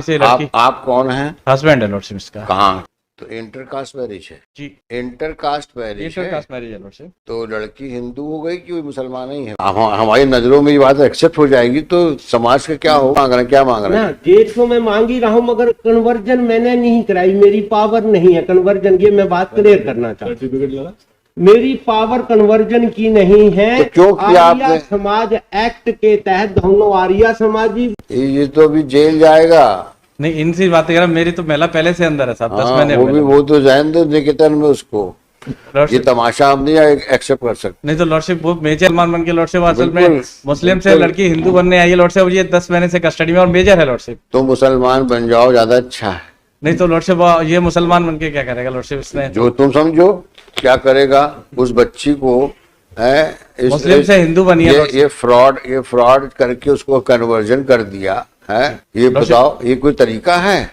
से लड़की आप कौन हैं? हस्बैंड है लॉर्डशिप इसका। कहाँ? तो इंटर कास्ट मैरिज है जी, इंटर कास्ट मैरिज इंटर है। कास्ट मैरिज है लॉर्डशिप। तो लड़की हिंदू हो गई कि वो मुसलमान ही है? हमारी नजरों में ये बात एक्सेप्ट हो जाएगी तो समाज का क्या हो? क्या मांग रहे हैं? ना डेट तो मैं मांग ही रहा हूँ, मगर कन्वर्जन मैंने नहीं कराई, मेरी पावर नहीं है कन्वर्जन की। मैं बात क्लियर करना चाहता हूँ, मेरी पावर कन्वर्जन की नहीं है। तो क्यों किया आर्या आपने? समाज एक्ट के तहत दोनों आर्या समाजी। ये तो अभी जेल जाएगा। नहीं, इनसी बातें कर रहा, मेरी तो महिला पहले से अंदर है साहब, 10 हाँ, महीने वो हुए भी लगे। वो तो जान दो निकेतन में उसको। ये लॉर्डशिप तमाशा हम नहीं एक्सेप्ट कर सकते। नहीं तो लॉर्डशिप वो मेजर मान बन के लॉर्डशिप असल में बिल्कुल, मुस्लिम से बिल्कुल। लड़की हिंदू बनने आई है लॉर्डशिप, ये 10 महीने से कस्टडी में और मेजर है लॉर्डशिप। तो मुसलमान बन जाओ, ज्यादा अच्छा है। नहीं तो लॉर्डशिप ये मुसलमान बन के क्या करेगा लॉर्डशिप इसने? जो तुम समझो क्या करेगा उस बच्ची को है। मुस्लिम से हिंदू बनी है ये फ्रॉड करके उसको कन्वर्जन कर दिया है। ये बताओ ये कोई तरीका है?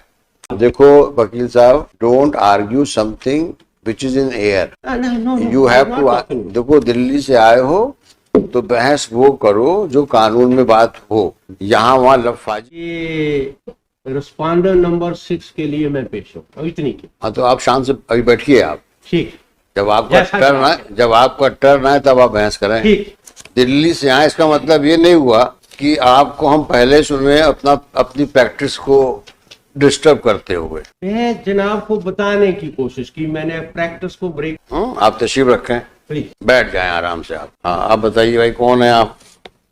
देखो वकील साहब, don't argue something which is in air. You have to. देखो दिल्ली से आए हो तो बहस वो करो जो कानून में बात हो। यहाँ वहाँ लफाजी। ये रिस्पॉन्डर नंबर 6 के लिए मैं पेश हूँ, अब इतनी की। हाँ तो आप शांत से अभी बैठिए आप। ठीक, जब आपका टर्न आए तब आप बहस करें। ठीक। दिल्ली से आए इसका मतलब ये नहीं हुआ कि आपको हम पहले सुने अपनी प्रैक्टिस को डिस्टर्ब करते हुए। मैं जनाब को बताने की कोशिश की, मैंने प्रैक्टिस को ब्रेक। आप तशरीफ रखें, प्लीज बैठ जाएं आराम से आप। हाँ आप बताइए भाई, कौन है आप?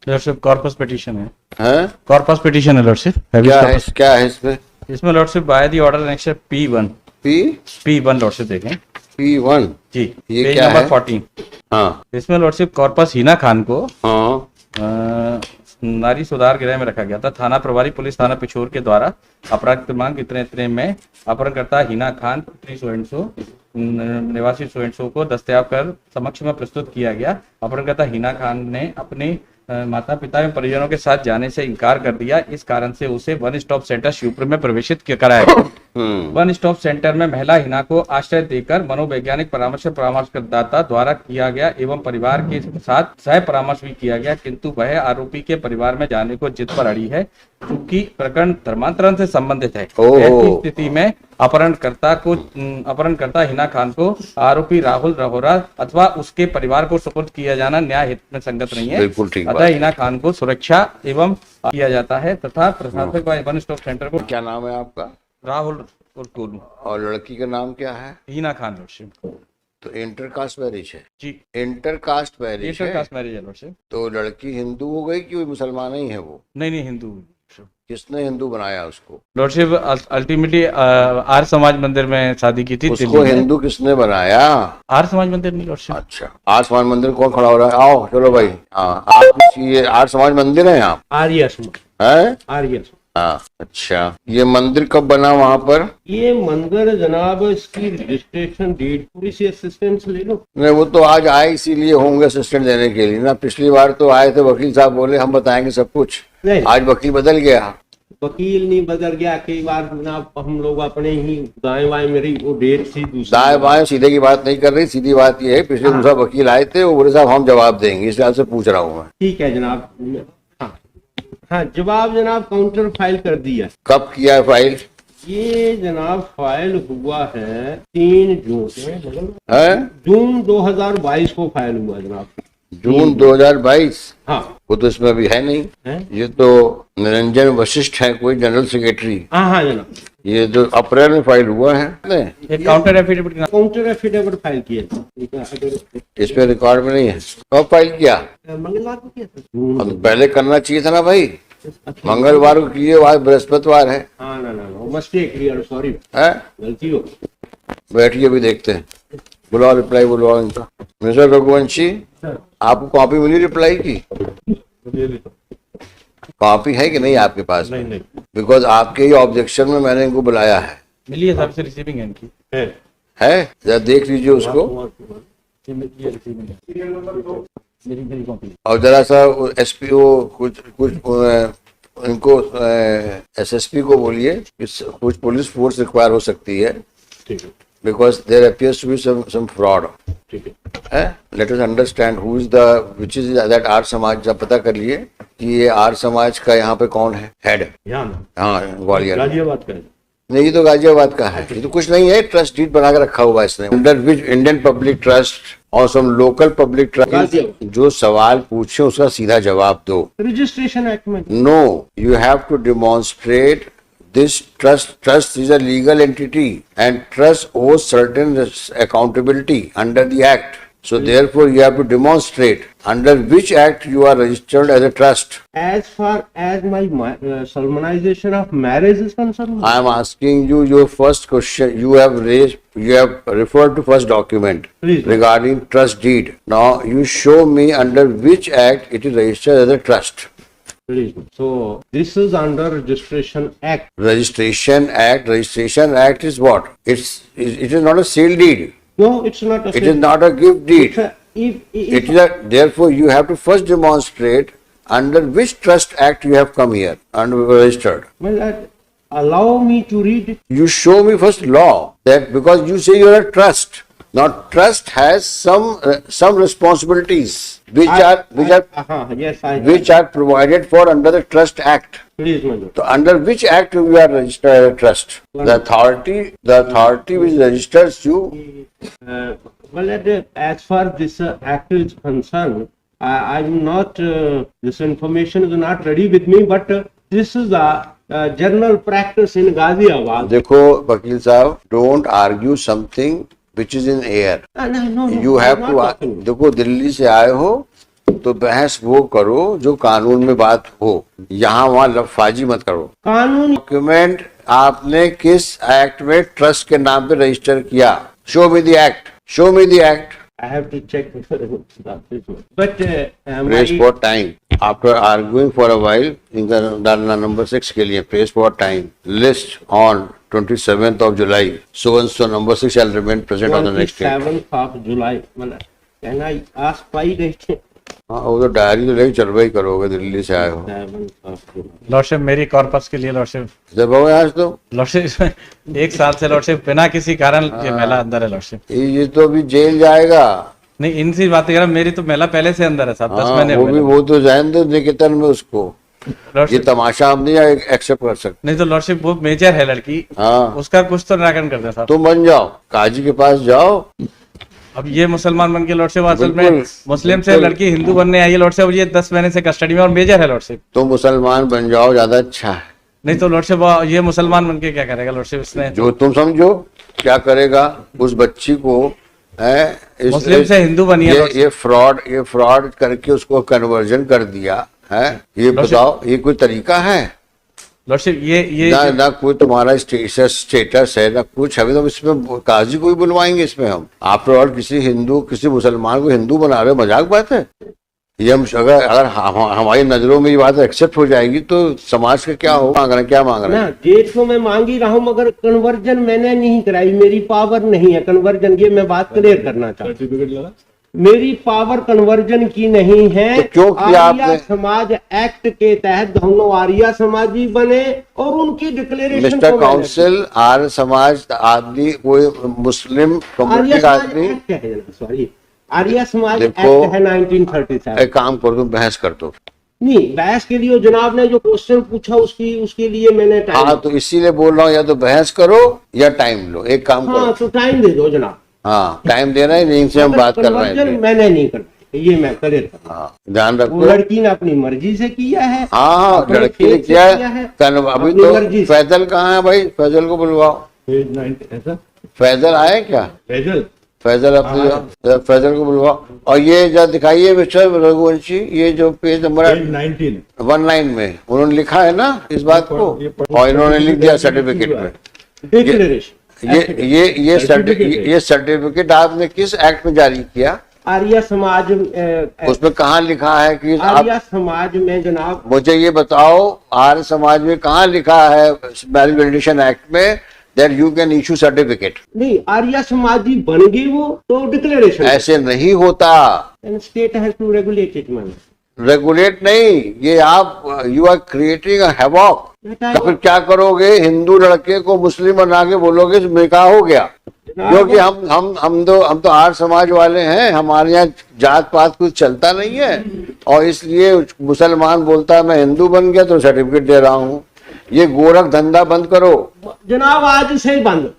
लॉर्डशिप कॉर्पस पिटीशन है। हैं? कॉर्पस पिटीशन है लॉर्डशिप। क्या है इसमें? इसमें lordship by the order annex P1 P1 lordship देखें P1। जी, ये पेज क्या नंबर है? 14। हाँ इसमें लॉर्डशिप कॉर्पस हिना खान को हाँ नारी सुधार गृह में रखा गया था। थाना प्रभारी पुलिस थाना पिछोर के द्वारा अपराध क्रमांक इतने में अपहरणकर्ता हिना खान पुत्री सोएंसो निवासी सोएंसो को दस्तयाब कर समक्ष में प्रस्तुत किया गया। अपहरणकर्ता हिना खान ने अपने माता पिता एवं परिजनों के साथ जाने से इनकार कर दिया। इस कारण से उसे वन स्टॉप सेंटर शिवपुर में प्रवेशित कराया गया। वन स्टॉप सेंटर में महिला हिना को आश्रय देकर मनोवैज्ञानिक परामर्शदाता द्वारा किया गया एवं परिवार के साथ सह परामर्श भी किया गया, किंतु वह आरोपी के परिवार में जाने को जिद पर अड़ी है। चूंकि प्रकरण धर्मांतरण से संबंधित है, ऐसी स्थिति में अपहरणकर्ता हिना खान को आरोपी राहुल रहोरा अथवा उसके परिवार को सुपुर्द किया जाना न्याय हित में संगत नहीं है। बिल्कुल ठीक अतः हिना खान को सुरक्षा एवं किया जाता है तथा प्रशासक व वन स्टॉप सेंटर को। क्या नाम है आपका? राहुल और कोलू। और लड़की का नाम क्या है? हिना खान लॉर्डशिप। तो इंटर कास्ट मैरिज है। जी, इंटर कास्ट मैरिज इंटर है। कास्ट मैरिज है लॉर्डशिप। तो लड़की हिंदू हो गई कि वो मुसलमान ही है? वो नहीं हिंदू। किसने हिंदू बनाया उसको? लॉर्डशिप अल्टीमेटली आर्य समाज मंदिर में शादी की थी। उसको हिंदू किसने बनाया? आर्य समाज मंदिर नहीं लॉर्डशिप। अच्छा, आर्य समाज मंदिर कौन खड़ा हो रहा है? आओ चलो भाई। हाँ आप ये आर्य समाज मंदिर है आप? आर्या समाज, है? आर्या समाज। हाँ अच्छा, ये मंदिर कब बना वहाँ पर? ये मंदिर जनाब, इसकी रजिस्ट्रेशन डेट पूरी सी असिस्टेंस ले लो। नहीं वो तो आज आए इसीलिए होंगे असिस्टेंट देने के लिए ना। पिछली बार तो आए थे वकील साहब, बोले हम बताएंगे सब कुछ। नहीं, आज वकील बदल गया। वकील नहीं बदल गया। कई बार जनाब हम लोग अपने ही दाएं बाएं, मेरी वो डेट थी दूसरी। दाएं बाएं सीधे की बात नहीं कर रही, सीधी बात ये है पिछले दूसरा वकील आए थे, वो बोले साहब हम जवाब देंगे, इस हिसाब से पूछ रहा हूँ मैं। ठीक है जनाब। हाँ हाँ, जवाब जनाब काउंटर फाइल कर दिया। कब किया है फाइल? ये जनाब फाइल हुआ है 3 जून है? जून 2022 को फाइल हुआ जनाब। जून 2022? हाँ वो तो इसमें अभी है नहीं है? ये तो निरंजन वशिष्ठ है कोई जनरल सेक्रेटरी। हाँ जनाब, ये जो अप्रैल में फाइल हुआ है एक counter affidavit counter affidavit file किया। इस पे रिकॉर्ड में नहीं है। कब फाइल किया? मंगलवार को किया था। तो पहले करना चाहिए था ना भाई, मंगलवार को किए, आज बृहस्पतिवार है। हाँ ना मिस्टेक क्लियर, सॉरी, है? गलती हो। बैठिए अभी देखते हैं, बुलाओ रिप्लाई बुलाओ इनका। मिस्टर रघुवंशी, आपको कॉपी मिली रिप्लाई की? कॉपी है कि नहीं आपके पास? नहीं बिकॉज आपके ही ऑब्जेक्शन में मैंने इनको बुलाया है। मिली है सबसे रिसीविंग है इनकी। है? जरा देख लीजिए उसको मेरी कॉपी। और जरा सा एसपीओ कुछ इनको एसएसपी को बोलिए कुछ पुलिस फोर्स रिक्वायर हो सकती है। ठीक है। because there appears to be some fraud. ठीक है। Let us understand who is the which is that Arya Samaj. जब पता कर लिए कि ये आर्य समाज का यहाँ पे कौन है हेड। हाँ, ग्वालियर गाजियाबाद का है। नहीं, ये तो गाजियाबाद का है। ये तो कुछ नहीं है, ट्रस्ट डीड बना के रखा हुआ है इसने, under which Indian public trust और सम लोकल पब्लिक ट्रस्ट। जो सवाल पूछे उसका सीधा जवाब दो। रजिस्ट्रेशन एक्ट में no, you have to demonstrate this trust is a legal entity and trust owes certain accountability under the act, so therefore you have to demonstrate under which act you are registered as a trust. as far as my solemnization of marriage is concerned, I am asking you your first question. You have referred to first document Please. regarding trust deed. Now you show me under which act it is registered as a trust. so this is under registration act. Registration act is what? It is not a sale deed. No, it's not a It is not a gift deed. if It is therefore you have to first demonstrate under which trust act you have come here and registered. well, allow me to read it. You show me first law that because you say you are a trust. Now trust has some responsibilities which are provided for under the Trust Act. Please, my lord. So under which act you are registered as a trust? The authority which registers you. Well, as far this act is concerned, I'm not. This information is not ready with me, but this is a general practice in Ghaziabad. देखो वकील साहब, don't argue something which is in air. No, You have to देखो दिल्ली से आए हो तो बहस वो करो जो कानून में बात हो, यहाँ वहाँ लफाजी मत करो। कानून डॉक्यूमेंट आपने किस एक्ट में ट्रस्ट के नाम पे रजिस्टर किया? Show me the act, show me the act. I have to check. But press for time after arguing for a while डालना नंबर 6 के लिए press for time list on 27th of July. So and so number 6 shall remain present on the next day. 27th of July. Can I ask why they? हाँ, वो तो diary तो लेके चलवा ही करोगे, दिल्ली से आए हो। 7th of July. लॉर्डशिप मेरी कॉर्पस के लिए लॉर्डशिप जब हो आज तो लॉर्डशिप 1 साल से लॉर्डशिप बिना किसी कारण ये महिला अंदर है लॉर्डशिप। ये तो अभी जेल जाएगा। नहीं, इनसी बातें कर रहा, मेरी तो महिला पहले से अंदर है साहब, 10 महीने वो हुए भी वो तो जान दो निकेतन में उसको। ये लॉर्डशिप। तमाशा हम नहीं एक्सेप्ट कर सकते। नहीं तो लॉर्डशिप वो मेजर है लड़की, हाँ, उसका कुछ तो निराकरण कर दे साहब। तुम बन जाओ, काजी के पास जाओ। अब ये मुसलमान बन के लॉर्डशिप असल में बिल्कुल, मुस्लिम से बिल्कुल। लड़की हिंदू बनने आई है लॉर्डशिप, ये 10 महीने से कस्टडी में और मेजर है लॉर्डशिप। तुम मुसलमान बन जाओ, ज्यादा अच्छा है। नहीं तो लॉर्डशिप ये मुसलमान बन के क्या करेगा लॉर्डशिप? इसने जो तुम समझो क्या करेगा उस बच्ची को है, मुस्लिम से हिंदू बनी है ये फ्रॉड करके उसको कन्वर्जन कर दिया है। ये बताओ ये कोई तरीका है? लॉर्डशिप ये ना कोई तुम्हारा स्टेटस है ना कुछ। अभी तो इसमें काजी को ही बुलवाएंगे इसमें हम। आप और किसी मुसलमान को हिंदू बना रहे हो, मजाक बात है ये। हम अगर हमारी नजरों में ये बात एक्सेप्ट हो जाएगी तो समाज का क्या हो? क्या मांग रहे हैं? ना डेट तो मैं मांग ही रहा हूँ, मगर कन्वर्जन मैंने नहीं कराई, मेरी पावर नहीं है कन्वर्जन की। मैं बात क्लियर करना चाहता हूँ, मेरी पावर कन्वर्जन की नहीं है। तो क्यों किया आर्या आपने? समाज एक्ट के तहत दोनों आर्या समाजी बने और उनकी declaration mister council, Arya Samaj आदमी कोई मुस्लिम कम्युनिटी का आदमी, सॉरी आर्या समाज एक्ट देखो, है 1937। एक काम करो तुम बहस कर दो। नहीं, बहस के लिए जनाब ने जो क्वेश्चन पूछा उसके लिए मैंने टाइम। हाँ तो इसीलिए बोल रहा हूँ, या तो बहस करो या टाइम लो, एक काम हाँ करो। तो टाइम दे दो जनाब। हाँ टाइम देना है, नहीं से हम बात कर रहे कन्वर्जन हैं। मैंने नहीं करना, ये मैं क्लियर कर। हाँ ध्यान वो रखो। लड़की ने अपनी मर्जी से किया है। हाँ अपने लड़की ने फेथ से किया किया है। है, अभी अपनी तो मर्जी से। फैजल कहाँ है भाई? फैजल को बुलवाओ। फैजल आए क्या? फैजल अपने फैजल को बुलवाओ। और ये जो दिखाइए मिस्टर रघुवंशी, ये जो पेज नंबर 19 में उन्होंने लिखा है ना इस बात को, और इन्होंने लिख दिया सर्टिफिकेट में। डिक्लेरेशन ये सर्टिफिकेट आपने किस एक्ट में जारी किया? आर्या समाज उसमें कहाँ लिखा है कि आर्या समाज में जनाब, मुझे ये बताओ आर्य समाज में कहाँ लिखा है मैरिज वेलिडेशन एक्ट में that you can issue certificate? नहीं, आर्या समाजी बन गई वो तो डिक्लेरेशन। ऐसे नहीं होता। State has to regulate it man. Regulate नहीं, ये आप you are creating a havoc. तो फिर क्या करोगे? हिंदू लड़के को मुस्लिम बना के बोलोगे निकाह हो गया? क्योंकि हम तो आर्य समाज वाले हैं, हमारे यहाँ जात पात कुछ चलता नहीं है, और इसलिए मुसलमान बोलता है मैं हिंदू बन गया तो सर्टिफिकेट दे रहा हूँ। ये गोरख धंधा बंद करो। जनाब आज से ही बंद।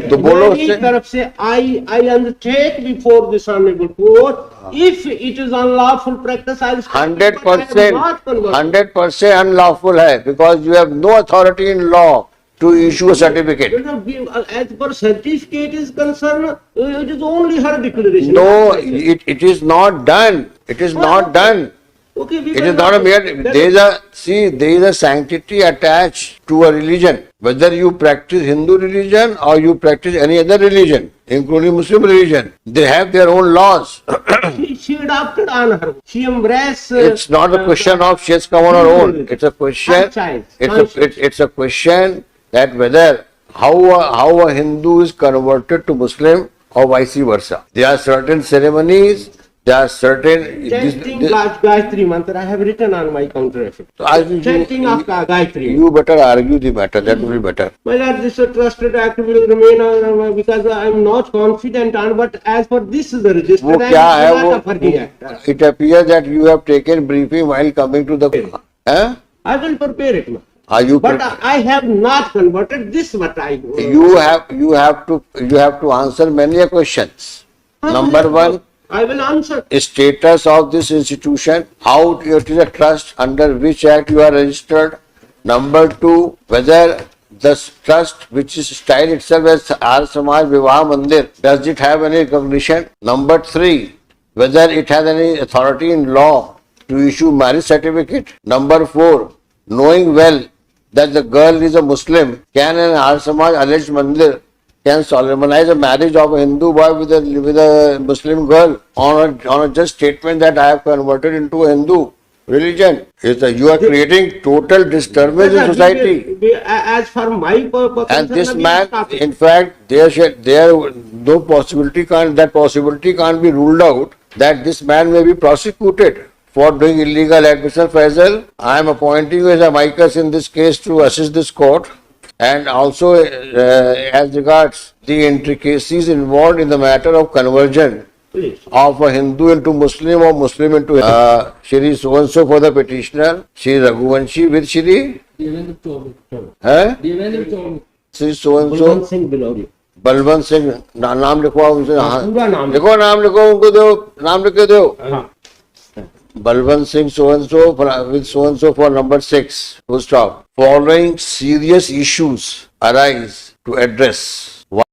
तो बोलो मेरी उससे। तरफ से I undertake before this honorable court, if it is unlawful practice, I will stop it, but I am not converted. 100% unlawful है, because you have no authority in law to issue a certificate. As per certificate is concerned, it is only her declaration. No, it is not done. It is not done. Okay, we It will is not a mere, there is a sanctity attached to a religion. Whether you practice Hindu religion or you practice any other religion, including Muslim religion, they have their own laws. She adopted on her. She embraced. It's not a question of she has come on her own. It's a question. Franchise. It's a question that whether how a Hindu is converted to Muslim or vice versa. There are certain ceremonies. There are certain. Chanting Gayatri mantra, I have written on my counter affidavit. So I think Chanting of Gayatri. you better argue the matter. That will be better. My lord, this trusted act will remain on because I am not confident on. But as for this is the register, वो I क्या है am वो? not a forging act. It appears that you have taken briefing while coming to the. Huh? I will prepare it. ma'am. Are you? But I have not converted this. What I You have to answer many questions. Number one. I will answer. Status of this institution, how it is a trust, under which act you are registered. Number two, whether the trust which is styled itself as Arya Samaj Vivah Mandir, does it have any recognition? Number three, whether it has any authority in law to issue marriage certificate. Number four, knowing well that the girl is a Muslim, can an Arya Samaj alleged Mandir can solemnize a marriage of a Hindu boy with a Muslim girl on a just statement that I have converted into a Hindu religion? You are creating total disturbance in society. As for my purpose, And this man, in fact, no possibility that possibility can't be ruled out that this man may be prosecuted for doing illegal admission. Faisal, I am appointing you as a amicus in this case to assist this court. And also as regards the intricacies involved in the matter of conversion please. of a Hindu into Muslim or Muslim into Shri so-and-so for the petitioner, Shri Raghuvanshi with Shri Shri so-and-so Balwant Singh Bilori. Balwant Singh, नाम लिखवाओ उनसे, हाँ पूरा नाम लिखो, नाम लिखो, उनको दो, नाम लिख के दो. हाँ. Balwant Singh so-and-so with so-and-so for number 6, full stop. Following serious issues arise to address